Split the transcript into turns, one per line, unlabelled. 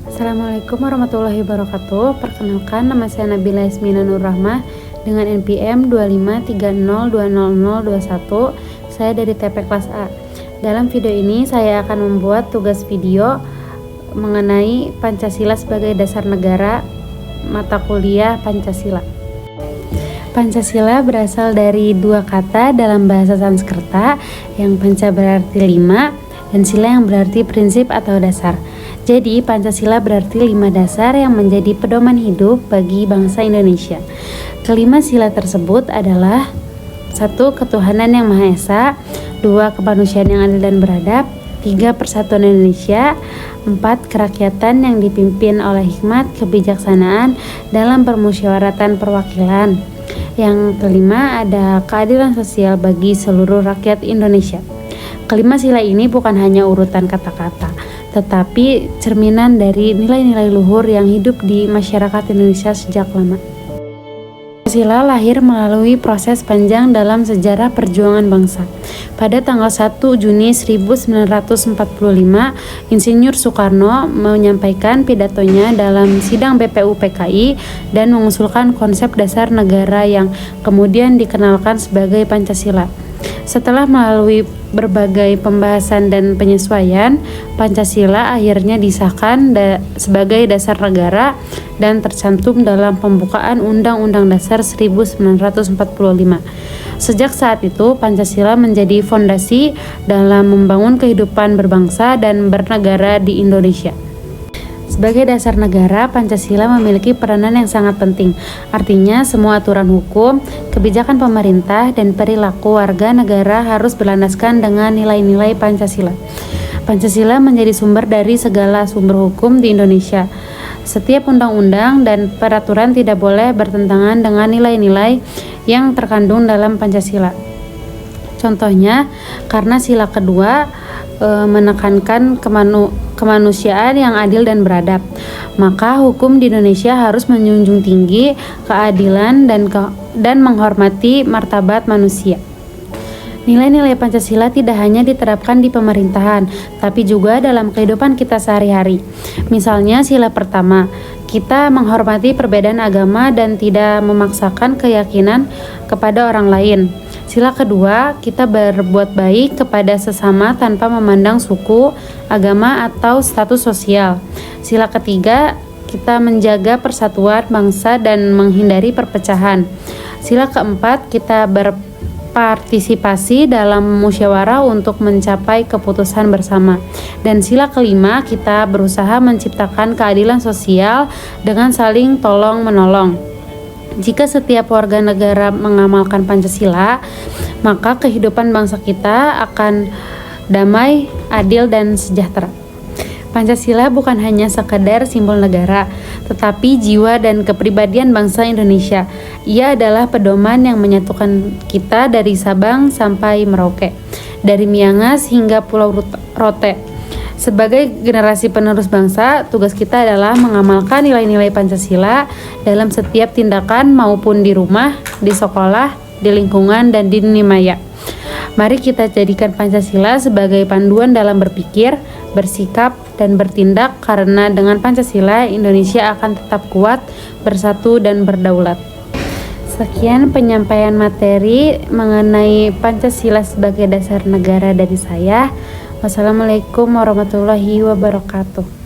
Assalamualaikum warahmatullahi wabarakatuh. Perkenalkan, nama saya Nabila Yasmina Nur Rahmah dengan NPM 253020021. Saya dari TP kelas A. Dalam video ini saya akan membuat tugas video mengenai Pancasila sebagai dasar negara, mata kuliah Pancasila. Pancasila berasal dari dua kata dalam bahasa Sanskerta, yang panca berarti 5 dan sila yang berarti prinsip atau dasar. Jadi Pancasila berarti 5 dasar yang menjadi pedoman hidup bagi bangsa Indonesia. Kelima sila tersebut adalah 1. Ketuhanan yang Maha Esa, 2. Kemanusiaan yang adil dan beradab, 3. Persatuan Indonesia, 4. Kerakyatan yang dipimpin oleh hikmat kebijaksanaan dalam permusyawaratan perwakilan. Yang kelima ada keadilan sosial bagi seluruh rakyat Indonesia. Kelima sila ini bukan hanya urutan kata-kata, tetapi cerminan dari nilai-nilai luhur yang hidup di masyarakat Indonesia sejak lama. Pancasila lahir melalui proses panjang dalam sejarah perjuangan bangsa. Pada tanggal 1 Juni 1945, Insinyur Soekarno menyampaikan pidatonya dalam sidang BPU PKI dan mengusulkan konsep dasar negara yang kemudian dikenalkan sebagai Pancasila. Setelah melalui berbagai pembahasan dan penyesuaian, Pancasila akhirnya disahkan sebagai dasar negara dan tercantum dalam pembukaan Undang-Undang Dasar 1945. Sejak saat itu, Pancasila menjadi fondasi dalam membangun kehidupan berbangsa dan bernegara di Indonesia. Sebagai dasar negara, Pancasila memiliki peranan yang sangat penting. Artinya, semua aturan hukum, kebijakan pemerintah, dan perilaku warga negara harus berlandaskan dengan nilai-nilai Pancasila. Pancasila menjadi sumber dari segala sumber hukum di Indonesia. Setiap undang-undang dan peraturan tidak boleh bertentangan dengan nilai-nilai yang terkandung dalam Pancasila. Contohnya, karena sila kedua menekankan kemanusiaan yang adil dan beradab, maka hukum di Indonesia harus menjunjung tinggi keadilan dan menghormati martabat manusia. Nilai-nilai Pancasila tidak hanya diterapkan di pemerintahan, tapi juga dalam kehidupan kita sehari-hari. Misalnya sila pertama, kita menghormati perbedaan agama dan tidak memaksakan keyakinan kepada orang lain. Sila kedua, kita berbuat baik kepada sesama tanpa memandang suku, agama, atau status sosial. Sila ketiga, kita menjaga persatuan bangsa dan menghindari perpecahan. Sila keempat, kita berpartisipasi dalam musyawarah untuk mencapai keputusan bersama. Dan sila kelima, kita berusaha menciptakan keadilan sosial dengan saling tolong-menolong. Jika setiap warga negara mengamalkan Pancasila, maka kehidupan bangsa kita akan damai, adil, dan sejahtera. Pancasila bukan hanya sekadar simbol negara, tetapi jiwa dan kepribadian bangsa Indonesia. Ia adalah pedoman yang menyatukan kita dari Sabang sampai Merauke, dari Miangas hingga Pulau Rote. Sebagai generasi penerus bangsa, tugas kita adalah mengamalkan nilai-nilai Pancasila dalam setiap tindakan maupun di rumah, di sekolah, di lingkungan, dan di dunia maya. Mari kita jadikan Pancasila sebagai panduan dalam berpikir, bersikap, dan bertindak, karena dengan Pancasila, Indonesia akan tetap kuat, bersatu, dan berdaulat. Sekian penyampaian materi mengenai Pancasila sebagai dasar negara dari saya. Wassalamualaikum warahmatullahi wabarakatuh.